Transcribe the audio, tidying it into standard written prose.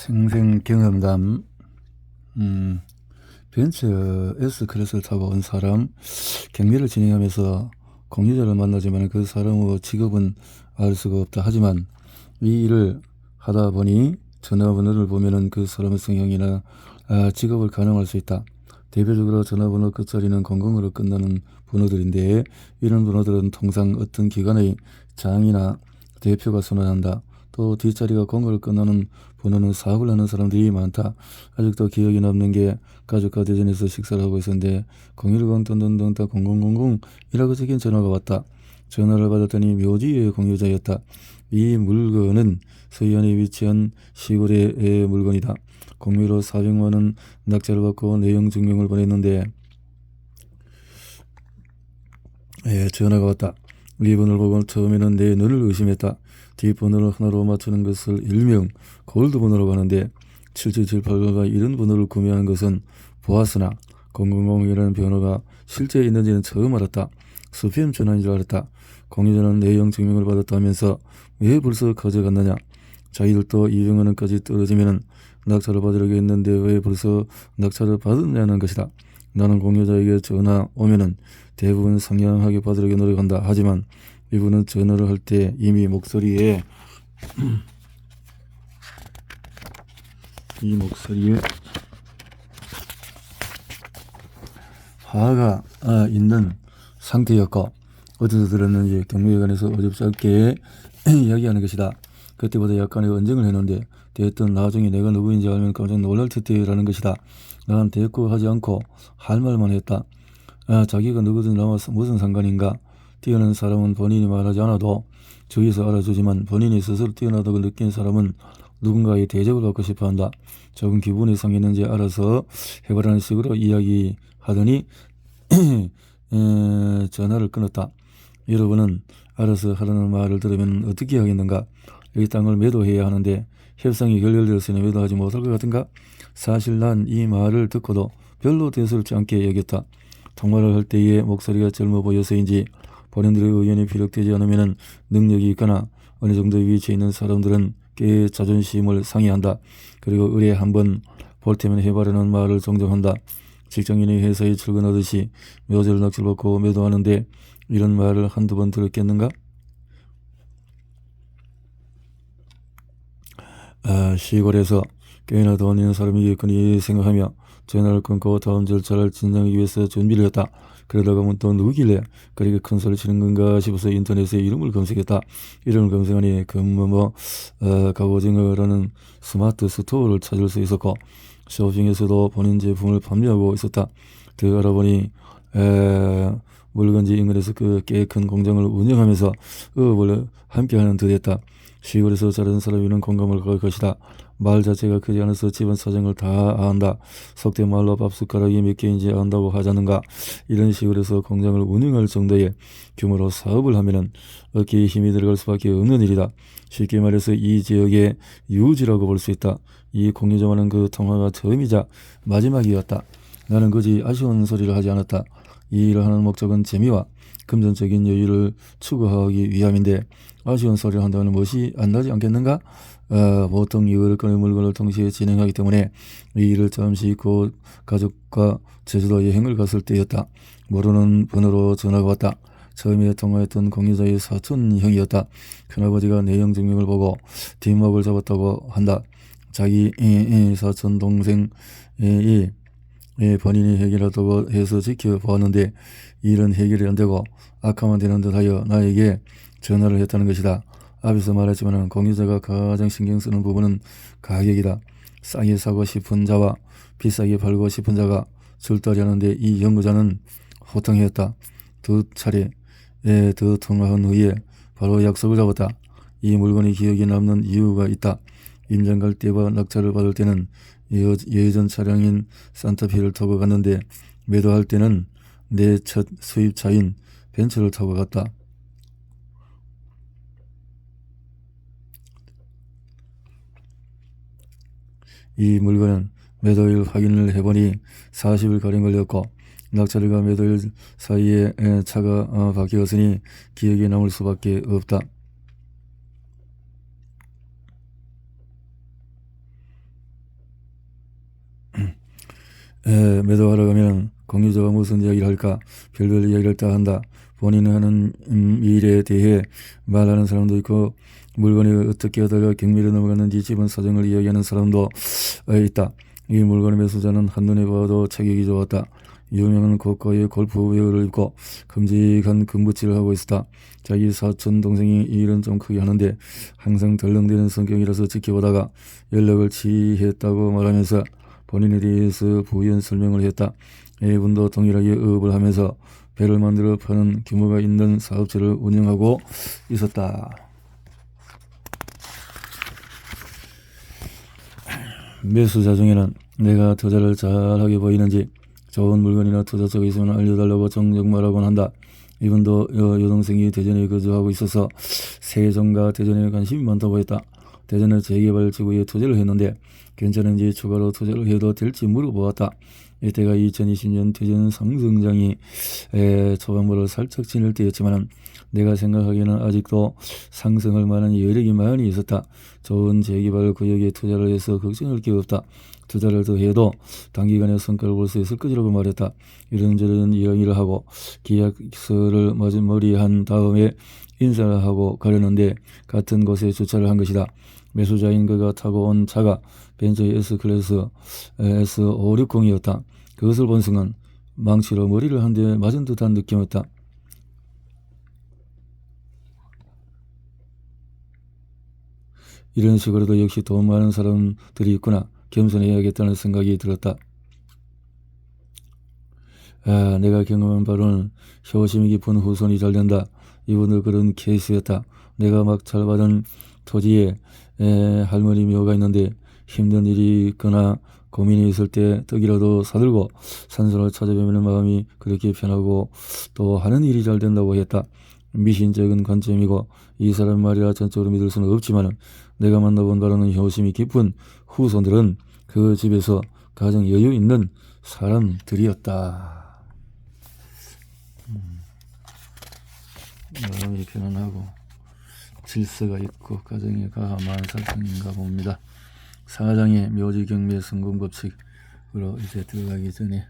생생 경험담. 벤츠 S클래스를 타고 온 사람, 경매를 진행하면서 공유자를 만나지만 그 사람의 직업은 알 수가 없다. 하지만 이 일을 하다 보니 전화번호를 보면은 그 사람의 성향이나 직업을 가늠할 수 있다. 대표적으로 전화번호 끝자리는 00으로 끝나는 번호들인데, 이런 번호들은 통상 어떤 기관의 장이나 대표가 선언한다. 또 뒷자리가 0으로 끝나는 번호는 사업을 하는 사람들이 많다. 아직도 기억이 남는 게, 가족과 대전에서 식사를 하고 있었는데 010 던던던던 0000이라고 적힌 전화가 왔다. 전화를 받았더니 묘지의 공유자였다. 이 물건은 서해안에 위치한 시골의 물건이다. 공유로 400만 원 낙찰을 받고 내용 증명을 보냈는데 전화가 왔다. 이 번호를 보고 처음에는 내 눈을 의심했다. 뒷번호를 하나로 맞추는 것을 일명 골드 번호라고 하는데, 7778가 이런 번호를 구매하는 것은 보았으나 000이라는 번호가 실제 있는지는 처음 알았다. 스팸 전화인 줄 알았다. 공유자는 내용 증명을 받았다면서 왜 벌써 가져갔느냐. 자기들도 200만 원까지 떨어지면 낙찰을 받으려고 했는데 왜 벌써 낙찰을 받았냐는 것이다. 나는 공유자에게 전화 오면은 대부분 상냥하게 받으려고 노력한다. 하지만 이분은 전화를 할 때 이미 목소리에 화가 있는 상태였고, 어디서 들었는지 경매관에서 어줍잖게 이야기하는 것이다. 그때보다 약간의 언쟁을 했는데 대했던 나중에 내가 누구인지 알면 깜짝 놀랄 텐데라는 것이다. 난 대꾸하지 않고 할 말만 했다. 자기가 누구든 나와 무슨 상관인가. 뛰어난 사람은 본인이 말하지 않아도 주위에서 알아주지만, 본인이 스스로 뛰어나다고 느낀 사람은 누군가의 대접을 받고 싶어한다. 조금 기분이 상했는지 알아서 해보라는 식으로 이야기하더니 전화를 끊었다. 여러분은 알아서 하라는 말을 들으면 어떻게 하겠는가? 이 땅을 매도해야 하는데 협상이 결렬되었으니 매도하지 못할 것 같은가? 사실 난 이 말을 듣고도 별로 대수롭지 않게 여겼다. 통화를 할 때의 목소리가 젊어 보여서인지 본인들의 의견이 피력되지 않으면 능력이 있거나 어느 정도 위치에 있는 사람들은 꽤 자존심을 상해한다. 그리고 의뢰 한번 볼 테면 해봐라는 말을 종종 한다. 직장인이 회사에 출근하듯이 묘지를 낙찰받고 매도하는데 이런 말을 한두 번 들었겠는가? 시골에서 꽤나 돈 있는 사람이겠거니 생각하며 전화를 끊고 다음 절차를 진행하기 위해서 준비를 했다. 그러다가 또 누구길래 그렇게 큰 소리 치는 건가 싶어서 인터넷에 이름을 검색했다. 이름을 검색하니 갑오징어라는 스마트 스토어를 찾을 수 있었고, 쇼핑에서도 본인 제품을 판매하고 있었다. 더 알아보니 물건지 인근에서 꽤 큰 공장을 운영하면서 업을 함께하는 듯했다. 시골에서 자란 사람이는 공감을 할 것이다. 말 자체가 크지 않아서 집안 사정을 다 안다. 속된 말로 밥 숟가락이 몇 개인지 안다고 하자는가. 이런 시골에서 공장을 운영할 정도의 규모로 사업을 하면은 어깨에 힘이 들어갈 수밖에 없는 일이다. 쉽게 말해서 이 지역의 유지라고 볼 수 있다. 이 공유자와는 그 통화가 처음이자 마지막이었다. 나는 굳이 아쉬운 소리를 하지 않았다. 이 일을 하는 목적은 재미와 금전적인 여유를 추구하기 위함인데, 아쉬운 소리를 한다면 멋이 안 나지 않겠는가? 보통 이거를 꺼낸 물건을 동시에 진행하기 때문에 이 일을 잠시 잊고 가족과 제주도 여행을 갔을 때였다. 모르는 번호로 전화가 왔다. 처음에 통화했던 공유자의 사촌 형이었다. 큰아버지가 내용 증명을 보고 뒷목을 잡았다고 한다. 자기 사촌 동생이 본인이 해결하다고 해서 지켜보았는데 일은 해결이 안 되고 악화만 되는 듯하여 나에게 전화를 했다는 것이다. 앞에서 말했지만 공유자가 가장 신경 쓰는 부분은 가격이다. 싸게 사고 싶은 자와 비싸게 팔고 싶은 자가 줄다리하는데 이 연구자는 호탕했다. 두 차례 더 통화한 후에 바로 약속을 잡았다. 이 물건이 기억에 남는 이유가 있다. 임장 갈 때와 낙찰을 받을 때는 예전 차량인 산타페를 타고 갔는데, 매도할 때는 내 첫 수입차인 벤츠를 타고 갔다. 이 물건은 매도일 확인을 해보니 40일가량 걸렸고, 낙찰일과 매도일 사이에 차가 바뀌었으니 기억에 남을 수밖에 없다. 매도하러 가면 공유자가 무슨 이야기를 할까 별별 이야기를 다 한다. 본인이 하는 일에 대해 말하는 사람도 있고 물건이 어떻게 하다가 경매로 넘어갔는지 집안 사정을 이야기하는 사람도 있다. 이 물건의 매수자는 한눈에 봐도 체격이 좋았다. 유명한 고가의 골프웨어를 입고 큼직한 금붙이를 하고 있었다. 자기 사촌 동생이 일은 좀 크게 하는데 항상 덜렁대는 성격이라서 지켜보다가 연락을 취했다고 말하면서 본인에 대해서 부연 설명을 했다. 이분도 동일하게 업을 하면서 배를 만들어 파는 규모가 있는 사업체를 운영하고 있었다. 매수자 중에는 내가 투자를 잘하게 보이는지 좋은 물건이나 투자처가 있으면 알려달라고 정정 말하곤 한다. 이분도 여동생이 대전에 거주하고 있어서 세종과 대전에 관심이 많다 보였다. 대전의 재개발 지구에 투자를 했는데 괜찮은지 추가로 투자를 해도 될지 물어보았다. 이때가 2020년 대전 상승장이 초반부를 살짝 지날 때였지만 내가 생각하기에는 아직도 상승할 만한 여력이 많이 있었다. 좋은 재개발 구역에 투자를 해서 걱정할 게 없다. 투자를 더 해도 단기간에 성과를 볼 수 있을 것이라고 말했다. 이런저런 이야기를 하고 계약서를 마무리한 다음에 인사를 하고 가려는데 같은 곳에 주차를 한 것이다. 매수자인 그가 타고 온 차가 벤츠 S클래스 S560이었다. 그것을 본 순간 망치로 머리를 한 대 맞은 듯한 느낌이었다. 이런 식으로도 역시 돈 많은 사람들이 있구나. 겸손해야겠다는 생각이 들었다. 내가 경험한 바로는 효심이 깊은 후손이 잘 된다. 이분도 그런 케이스였다. 내가 막 잘 받은 토지에 할머니 묘가 있는데 힘든 일이 있거나 고민이 있을 때 떡이라도 사들고 산소를 찾아뵈면 마음이 그렇게 편하고 또 하는 일이 잘 된다고 했다. 미신적인 관점이고 이 사람 말이라 전적으로 믿을 수는 없지만 내가 만나본 바로는 효심이 깊은 후손들은 그 집에서 가장 여유 있는 사람들이었다. 마음이 편안하고 질서가 있고 가정에 가함한 사람인가 봅니다. 사장의 묘지 경매 성공 법칙으로 이제 들어가기 전에